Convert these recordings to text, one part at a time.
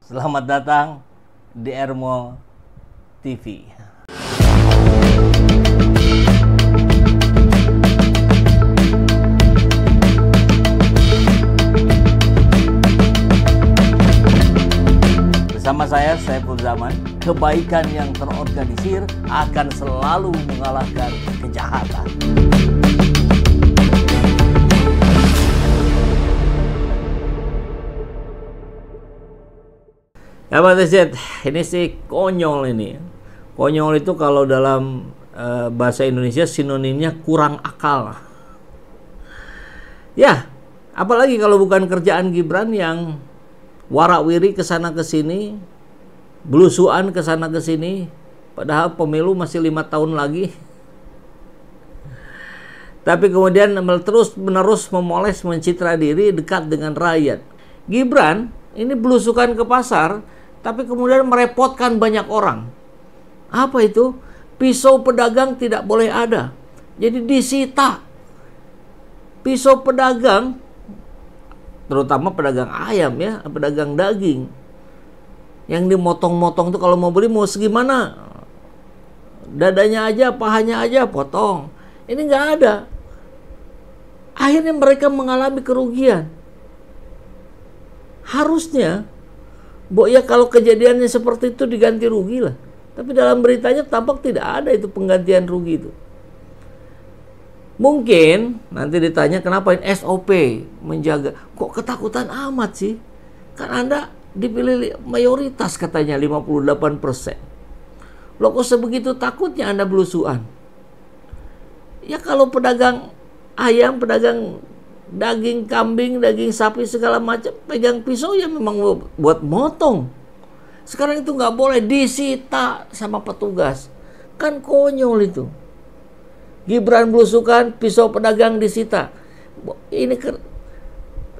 Selamat datang di Ermo TV. Bersama saya, Saiful Zaman, kebaikan yang terorganisir akan selalu mengalahkan kejahatan. Ya Pak Tezet, ini sih konyol ini. Konyol itu kalau dalam bahasa Indonesia sinonimnya kurang akal. Ya, apalagi kalau bukan kerjaan Gibran yang warak-wiri kesana kesini, belusuan kesana kesini, padahal pemilu masih 5 tahun lagi. Tapi kemudian terus-menerus memoles mencitra diri dekat dengan rakyat. Gibran ini belusukan ke pasar, tapi kemudian merepotkan banyak orang. Apa itu? Pisau pedagang tidak boleh ada. Jadi disita. Pisau pedagang, terutama pedagang ayam ya, pedagang daging. Yang dimotong-motong tuh kalau mau beli mau segimana? Dadanya aja, pahanya aja potong. Ini nggak ada. Akhirnya mereka mengalami kerugian. Harusnya ya kalau kejadiannya seperti itu diganti rugi lah. Tapi dalam beritanya tampak tidak ada itu penggantian rugi itu. Mungkin nanti ditanya kenapa SOP menjaga. Kok ketakutan amat sih? Kan Anda dipilih mayoritas katanya 58%. Loh kok sebegitu takutnya Anda belusuan? Ya kalau pedagang ayam, pedagang daging kambing, daging sapi segala macam pegang pisau ya memang buat motong. Sekarang itu nggak boleh, disita sama petugas. Kan konyol itu. Gibran belusukan, pisau pedagang disita.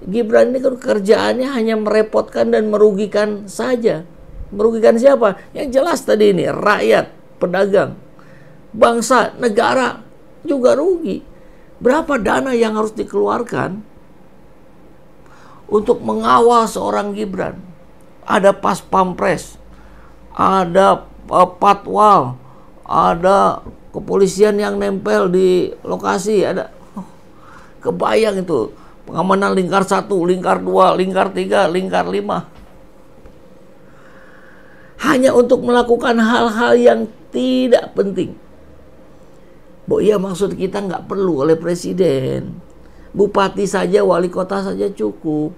Gibran ini kan kerjaannya hanya merepotkan dan merugikan saja. Merugikan siapa? Yang jelas tadi ini rakyat, pedagang, bangsa, negara juga rugi. Berapa dana yang harus dikeluarkan untuk mengawal seorang Gibran? Ada pas pampres, ada patwal, ada kepolisian yang nempel di lokasi, ada kebayang itu pengamanan lingkar 1, lingkar 2, lingkar 3, lingkar 5. Hanya untuk melakukan hal-hal yang tidak penting. Ya maksud kita nggak perlu oleh presiden. Bupati saja, wali kota saja cukup.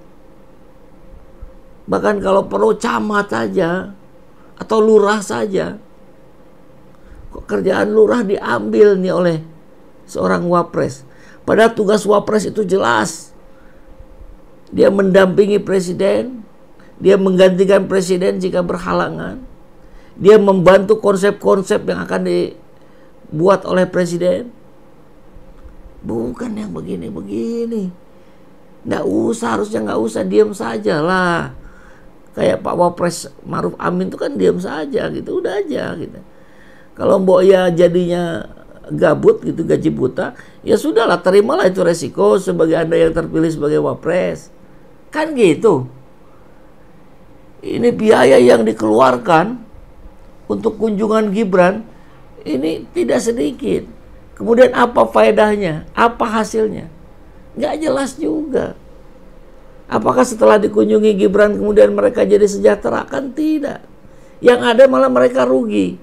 Bahkan kalau perlu camat saja atau lurah saja. Kok kerjaan lurah diambil nih oleh seorang wapres. Padahal tugas wapres itu jelas. Dia mendampingi presiden, dia menggantikan presiden jika berhalangan. Dia membantu konsep-konsep yang akan dibuat oleh presiden. Bukan yang begini-begini. Nggak usah, harusnya nggak usah, diam saja lah. Kayak Pak Wapres Maruf Amin itu kan diam saja gitu, udah aja gitu. Kalau ya jadinya gabut gitu, gaji buta, ya sudahlah, terimalah itu resiko sebagai Anda yang terpilih sebagai Wapres. Kan gitu. Ini biaya yang dikeluarkan untuk kunjungan Gibran ini tidak sedikit. Kemudian apa faedahnya? Apa hasilnya? Nggak jelas juga. Apakah setelah dikunjungi Gibran kemudian mereka jadi sejahtera? Kan tidak. Yang ada malah mereka rugi.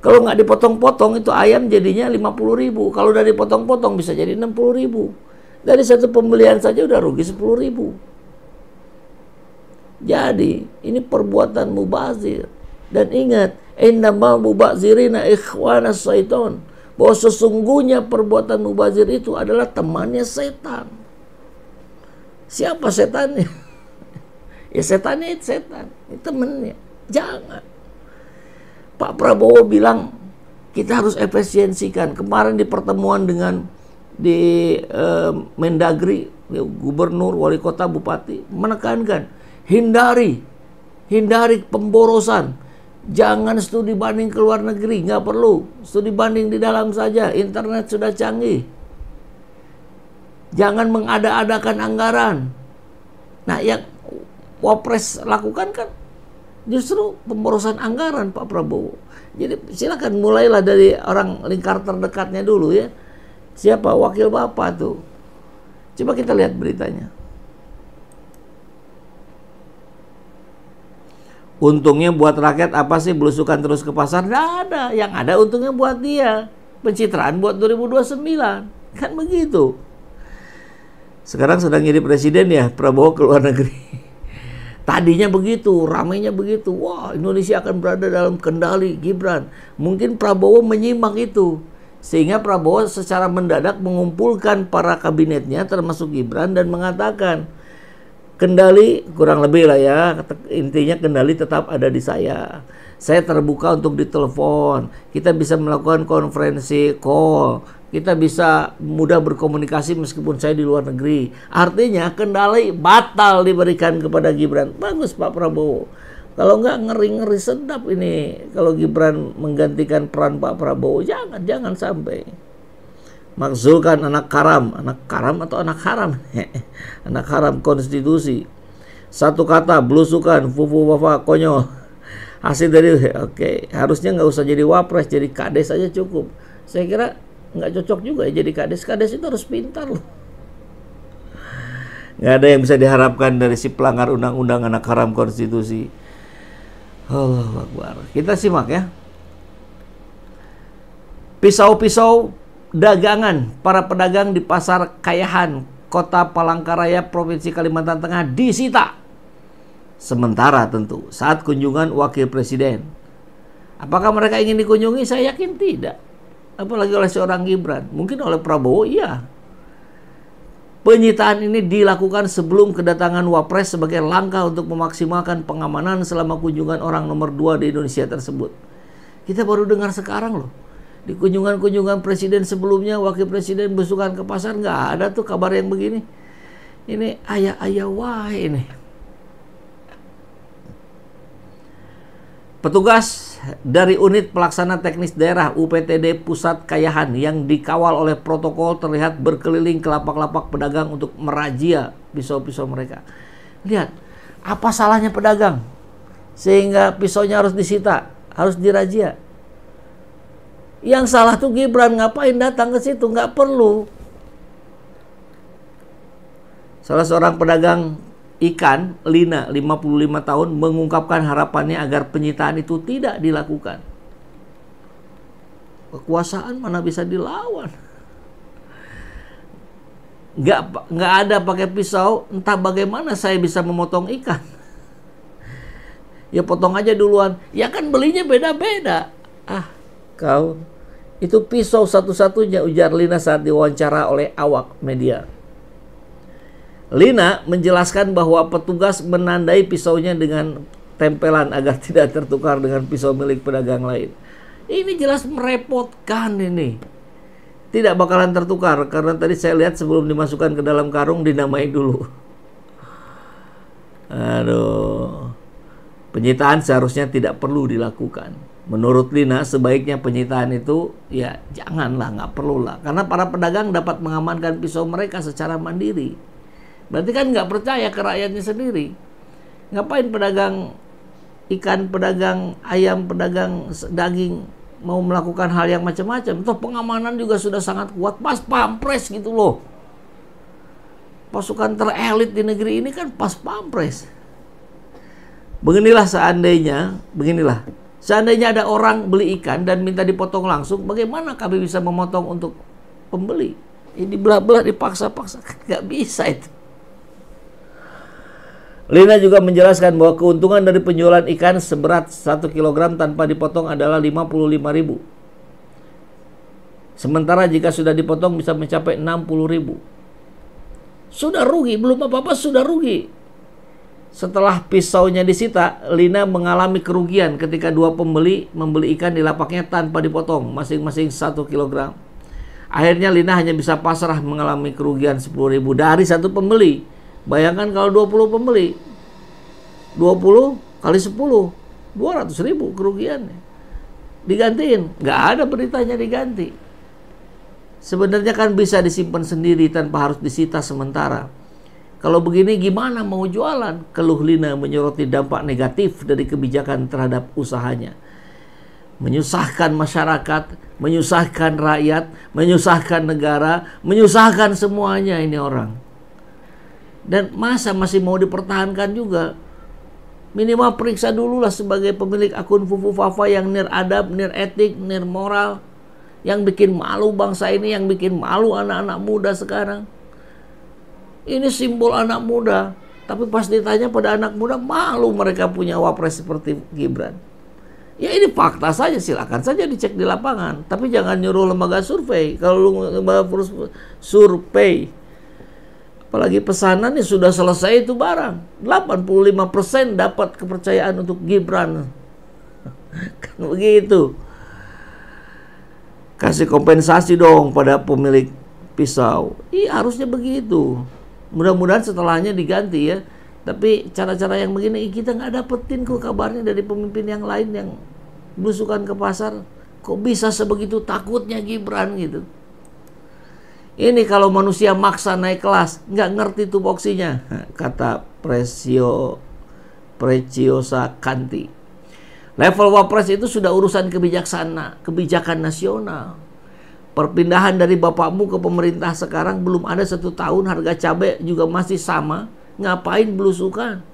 Kalau nggak dipotong-potong itu ayam jadinya 50.000. Kalau udah dipotong-potong bisa jadi 60.000. Dari satu pembelian saja udah rugi 10.000. Jadi ini perbuatan mubazir. Dan ingat, innamal mubazirina ikhwanas syaiton. Bahwa sesungguhnya perbuatan mubazir itu adalah temannya setan. Siapa setannya? Ya setannya itu setan, itu temennya. Jangan. Pak Prabowo bilang kita harus efisiensikan. Kemarin di pertemuan dengan di Mendagri, gubernur, wali kota, bupati menekankan hindari pemborosan. Jangan studi banding ke luar negeri, nggak perlu. Studi banding di dalam saja, internet sudah canggih. Jangan mengada-adakan anggaran. Nah, yang Wapres lakukan kan justru pemborosan anggaran Pak Prabowo. Jadi silakan mulailah dari orang lingkar terdekatnya dulu ya. Siapa wakil Bapak tuh? Coba kita lihat beritanya. Untungnya buat rakyat apa sih belusukan terus ke pasar? Nggak ada. Yang ada untungnya buat dia. Pencitraan buat 2029. Kan begitu. Sekarang sedang jadi presiden ya, Prabowo ke luar negeri. Tadinya begitu, ramainya begitu. Wah, Indonesia akan berada dalam kendali Gibran. Mungkin Prabowo menyimak itu. Sehingga Prabowo secara mendadak mengumpulkan para kabinetnya termasuk Gibran dan mengatakan, kendali kurang lebih lah ya, intinya kendali tetap ada di saya. Saya terbuka untuk ditelepon. Kita bisa melakukan konferensi call. Kita bisa mudah berkomunikasi meskipun saya di luar negeri. Artinya kendali batal diberikan kepada Gibran. Bagus Pak Prabowo. Kalau enggak ngeri-ngeri sedap ini. Kalau Gibran menggantikan peran Pak Prabowo. Jangan sampai. Makzulkan anak karam. Anak karam atau anak haram? Anak haram konstitusi. Satu kata, belusukan, fufu wafa, konyol. Hasil dari, oke, harusnya nggak usah jadi wapres, jadi kades aja cukup. Saya kira nggak cocok juga ya jadi kades. Kades itu harus pintar loh. Nggak ada yang bisa diharapkan dari si pelanggar undang-undang anak haram konstitusi. Allahu Akbar. Kita simak ya. Pisau-pisau dagangan para pedagang di pasar Kayahan, Kota Palangkaraya, Provinsi Kalimantan Tengah disita. Sementara tentu saat kunjungan wakil presiden. Apakah mereka ingin dikunjungi? Saya yakin tidak. Apalagi oleh seorang Gibran. Mungkin oleh Prabowo, iya. Penyitaan ini dilakukan sebelum kedatangan Wapres sebagai langkah untuk memaksimalkan pengamanan selama kunjungan orang nomor 2 di Indonesia tersebut. Kita baru dengar sekarang loh. Di kunjungan-kunjungan presiden sebelumnya, wakil presiden besukan ke pasar, nggak ada tuh kabar yang begini. Ini ayah-ayah wah ini. Petugas dari unit pelaksana teknis daerah UPTD Pusat Kayahan yang dikawal oleh protokol terlihat berkeliling ke lapak-lapak pedagang untuk merazia pisau-pisau mereka. Lihat, apa salahnya pedagang sehingga pisaunya harus disita, harus dirazia? Yang salah tuh Gibran, ngapain datang ke situ? Nggak perlu. Salah seorang pedagang ikan, Lina, 55 tahun, mengungkapkan harapannya agar penyitaan itu tidak dilakukan. Kekuasaan mana bisa dilawan? Nggak ada pakai pisau, entah bagaimana saya bisa memotong ikan. Ya potong aja duluan. Ya kan belinya beda-beda. Kau, itu pisau satu-satunya, ujar Lina saat diwawancara oleh awak media. Lina menjelaskan bahwa petugas menandai pisaunya dengan tempelan agar tidak tertukar dengan pisau milik pedagang lain. Ini jelas merepotkan ini. Tidak bakalan tertukar karena tadi saya lihat sebelum dimasukkan ke dalam karung dinamai dulu. Aduh. Penyitaan seharusnya tidak perlu dilakukan. Menurut Lina, sebaiknya penyitaan itu ya janganlah, nggak perlu lah. Karena para pedagang dapat mengamankan pisau mereka secara mandiri. Berarti kan nggak percaya ke rakyatnya sendiri. Ngapain pedagang ikan, pedagang ayam, pedagang daging mau melakukan hal yang macam-macam? Toh pengamanan juga sudah sangat kuat. Pas pampres gitu loh. Pasukan terelit di negeri ini kan pas pampres. Beginilah seandainya ada orang beli ikan dan minta dipotong langsung, bagaimana kami bisa memotong untuk pembeli? Ini belah-belah dipaksa-paksa, nggak bisa itu. Lina juga menjelaskan bahwa keuntungan dari penjualan ikan seberat 1 kg tanpa dipotong adalah 55.000. Sementara jika sudah dipotong bisa mencapai 60.000. Sudah rugi, belum apa-apa sudah rugi. Setelah pisaunya disita, Lina mengalami kerugian ketika dua pembeli membeli ikan di lapaknya tanpa dipotong, masing-masing 1 kilogram. Akhirnya Lina hanya bisa pasrah mengalami kerugian 10.000 dari satu pembeli. Bayangkan kalau 20 pembeli, 20 kali 10, 200.000 kerugiannya. Digantiin, nggak ada beritanya diganti. Sebenarnya kan bisa disimpan sendiri tanpa harus disita sementara. Kalau begini gimana mau jualan? Keluh Lina menyoroti dampak negatif dari kebijakan terhadap usahanya. Menyusahkan masyarakat, menyusahkan rakyat, menyusahkan negara, menyusahkan semuanya ini orang. Dan masa masih mau dipertahankan juga? Minimal periksa dulu lah sebagai pemilik akun Fufu Fafa yang niradab, niretik, nirmoral. Yang bikin malu bangsa ini, yang bikin malu anak-anak muda sekarang. Ini simbol anak muda, tapi pas ditanya pada anak muda, malu mereka punya wapres seperti Gibran. Ya ini fakta saja, silakan saja dicek di lapangan, tapi jangan nyuruh lembaga survei. Kalau lembaga survei, apalagi pesanan ini sudah selesai itu barang, 85% dapat kepercayaan untuk Gibran. Kan begitu. Kasih kompensasi dong pada pemilik pisau. Iya harusnya begitu. Mudah-mudahan setelahnya diganti ya. Tapi cara-cara yang begini kita nggak dapetin kok kabarnya dari pemimpin yang lain yang belusukan ke pasar. Kok bisa sebegitu takutnya Gibran gitu. Ini kalau manusia maksa naik kelas, nggak ngerti tupoksinya, kata Preciosa Kanti. Level wapres itu sudah urusan kebijakan nasional. Perpindahan dari bapakmu ke pemerintah sekarang belum ada 1 tahun, harga cabai juga masih sama. Ngapain belusukan?